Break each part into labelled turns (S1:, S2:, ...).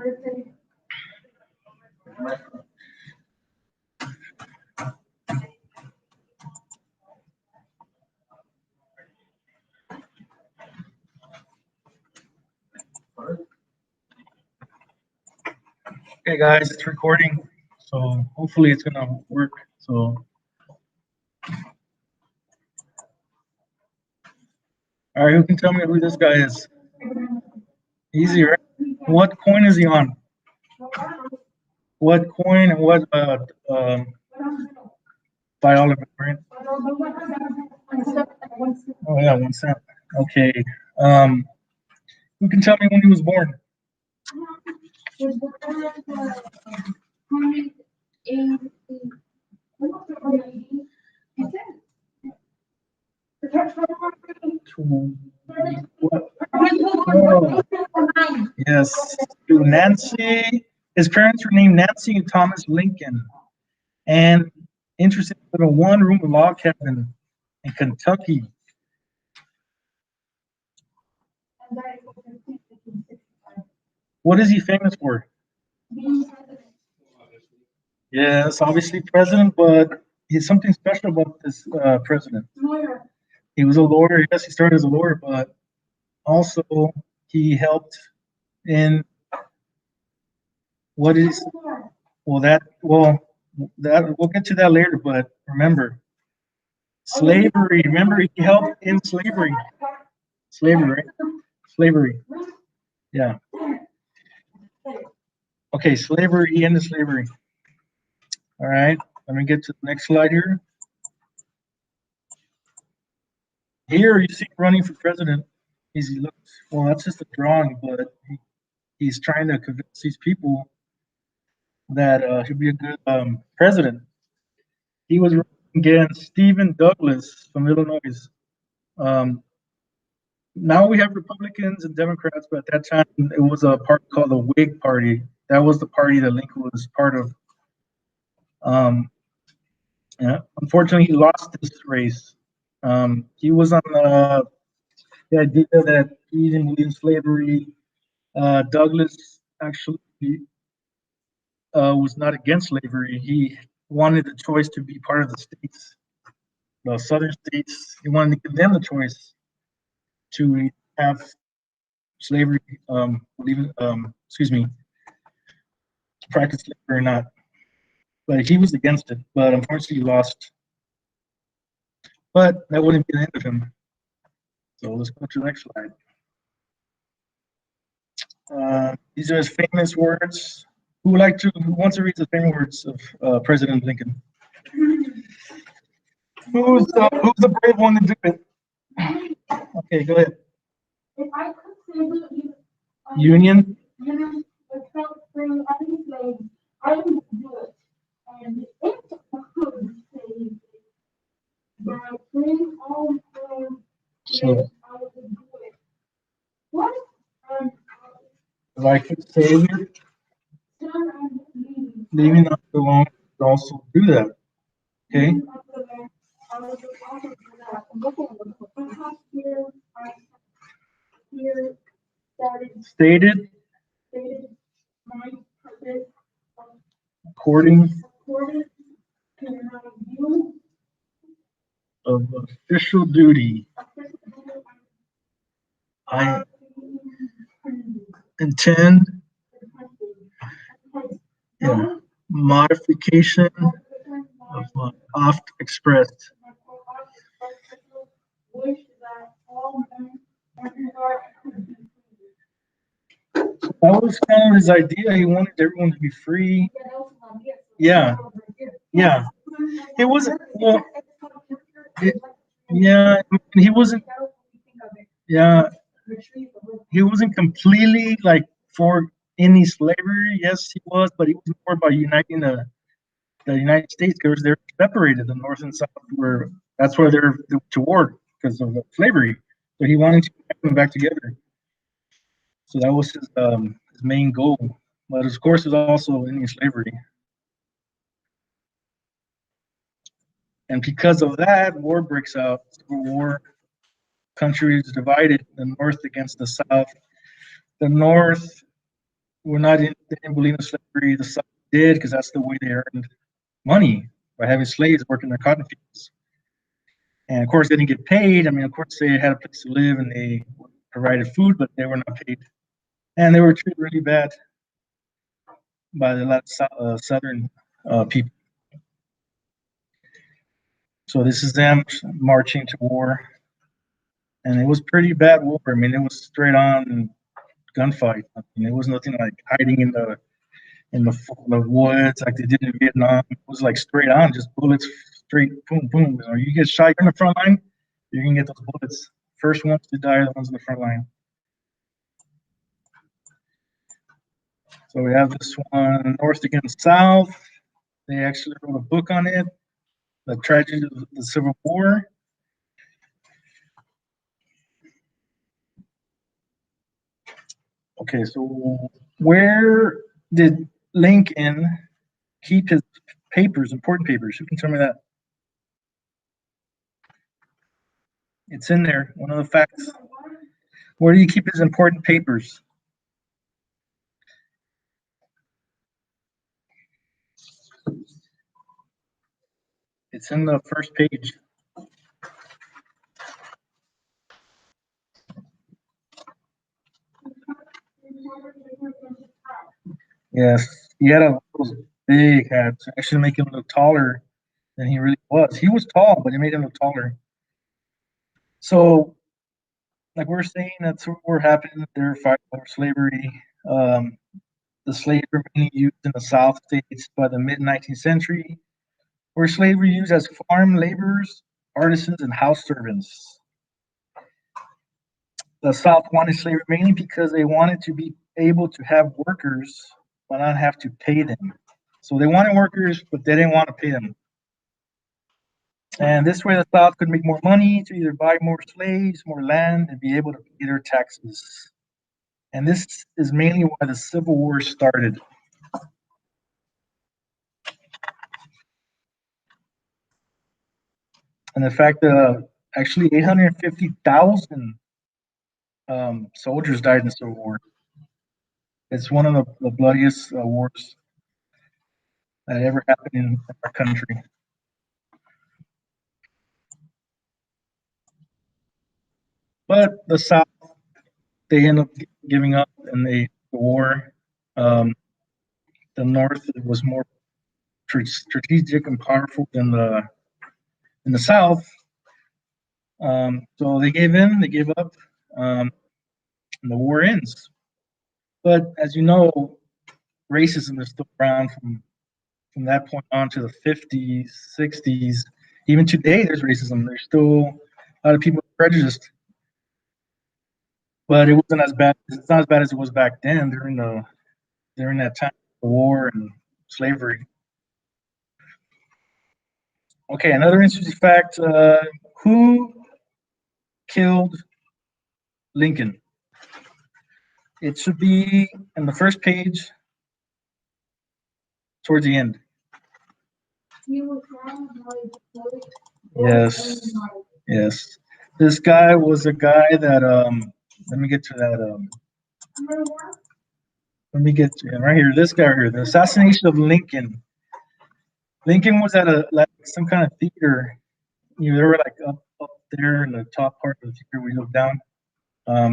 S1: Okay, guys, it's recording, so hopefully it's gonna work. So, all right, who can tell me who this guy is? Easy, right? What coin is he on? What coin and what biology, right? Oh yeah, 1 cent. Okay. Um, who can tell me when he was born? Oh, yes, to Nancy. His parents were named Nancy and Thomas Lincoln, and interested in a one-room log cabin in Kentucky. What is he famous for? Yes, obviously president, but he's something special about this president. He was a lawyer. Yes, he started as a lawyer, but also he helped in what is that we'll get to that later. But remember, slavery. Remember, he helped in slavery. Slavery, right? Slavery. Yeah. Okay, slavery. He ended slavery. All right. Let me get to the next slide here. Here you see him running for president. He looks, well, that's just a drawing, but he's trying to convince these people that he'll be a good president. He was running against Stephen Douglas from Illinois. Now we have Republicans and Democrats, but at that time it was a party called the Whig Party. That was the party that Lincoln was part of. Yeah, unfortunately, he lost this race. He was on the idea that he didn't believe in slavery. Douglas actually was not against slavery. He wanted the choice to be part of the states, the southern states. He wanted to give them the choice to have slavery, practice slavery or not. But he was against it. But unfortunately, he lost. But that wouldn't be the end of him. So let's go to the next slide. These are his famous words. Who wants to read the famous words of President Lincoln? Who's the brave one to do it? Okay, go ahead.
S2: If I could save the
S1: Union.
S2: without freeing any slaves, I would do it. And if I could save by freeing all slaves,
S1: So
S2: I would do it. What?
S1: if I could save you, leaving us alone, would also do that. Okay. Stated according of official duty, I intend modification of what oft expressed. That was kind of his idea. He wanted everyone to be free. Yeah, yeah. It wasn't well. He wasn't. Yeah, he wasn't completely like for any slavery. Yes, he was, but he was more about uniting the United States because they're separated. The North and South that's where they're to war because of the slavery. So he wanted to get them back together. So that was his main goal. But of course, it was also ending slavery. And because of that, war breaks out. Civil War. Country is divided. The North against the South. The North they didn't believe in slavery. The South did because that's the way they earned money by having slaves working their cotton fields. And of course, they didn't get paid. I mean, of course, they had a place to live and they provided food, but they were not paid. And they were treated really bad by a lot of Southern people. So this is them marching to war, and it was pretty bad war. I mean, it was straight on gunfight. I mean, it was nothing like hiding in the woods like they did in Vietnam. It was like straight on, just bullets straight, boom, boom. You know, you get shot, you're in the front line, you're gonna get those bullets. First ones to die are the ones in the front line. So we have this one, North Against South. They actually wrote a book on it, The Tragedy of the Civil War. Okay, so where did Lincoln keep his papers, important papers? Who can tell me that? It's in there, one of the facts. Where do you keep his important papers? It's in the first page. Yes, he had those big hats. Actually, make him look taller than he really was. He was tall, but it made him look taller. So, like we're saying, that's what we're happening. They're fighting over slavery. Um, the slaves were mainly used in the South states by the mid 19th century, where slavery used as farm laborers, artisans, and house servants. The South wanted slavery mainly because they wanted to be able to have workers but not have to pay them. So they wanted workers, but they didn't want to pay them. And this way, the South could make more money to either buy more slaves, more land, and be able to pay their taxes. And this is mainly why the Civil War started. And the fact that actually 850,000 soldiers died in the Civil War. It's one of the bloodiest wars that ever happened in our country. But the South, they end up giving up in the war. Um, the North was more strategic and powerful than the in the South. So they gave in, they gave up, and the war ends. But as you know, racism is still around from that point on to the 50s, 60s. Even today, there's racism. There's still a lot of people prejudiced, but it wasn't as bad. It's not as bad as it was back then during that time, the war and slavery. Okay, another interesting fact: who killed Lincoln? It should be in the first page towards the end. Yes, yes. This guy was a guy that let me get to that let me get to him right here. This guy right here, the assassination of Lincoln. Lincoln was at a like some kind of theater. You know, they were like up there in the top part of the theater. We look down.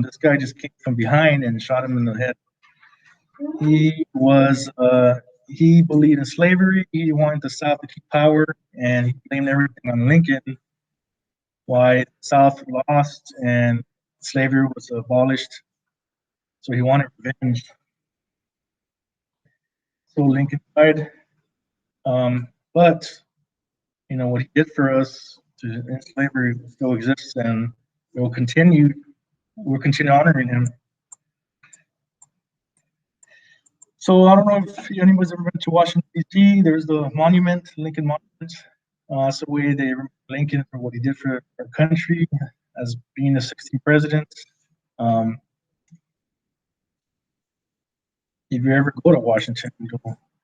S1: This guy just came from behind and shot him in the head. He believed in slavery. He wanted the South to keep power, and he blamed everything on Lincoln. Why the South lost and slavery was abolished. So he wanted revenge. So Lincoln died. But you know what he did for us to end slavery still exists, and it will continue. We'll continue honoring him. So I don't know if anybody's ever been to Washington D.C. There's the monument, Lincoln Monument. It's a way they remember Lincoln for what he did for our country as being the 16th president. Um, if you ever go to Washington,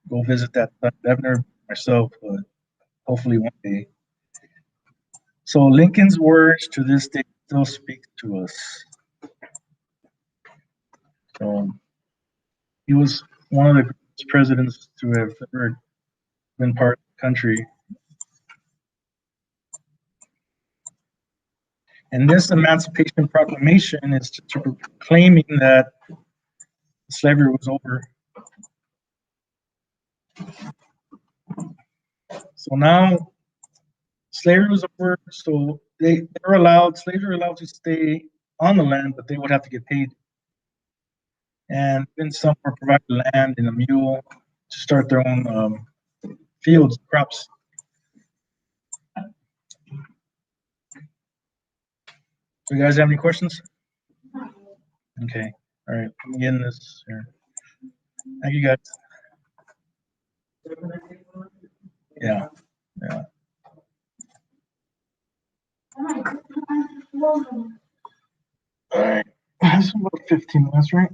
S1: go visit that. I've never been myself, but hopefully one day. So Lincoln's words to this day still speak to us. So He was one of the greatest presidents to have ever been part of the country. And this Emancipation Proclamation is proclaiming that slavery was over. So now slavery was over, so slaves were allowed to stay on the land, but they would have to get paid. And then some were provided land and a mule to start their own fields, crops. Do you guys have any questions? Okay, all right, let me get in this here. Thank you guys. Yeah, yeah. All right, that's about 15 minutes, right?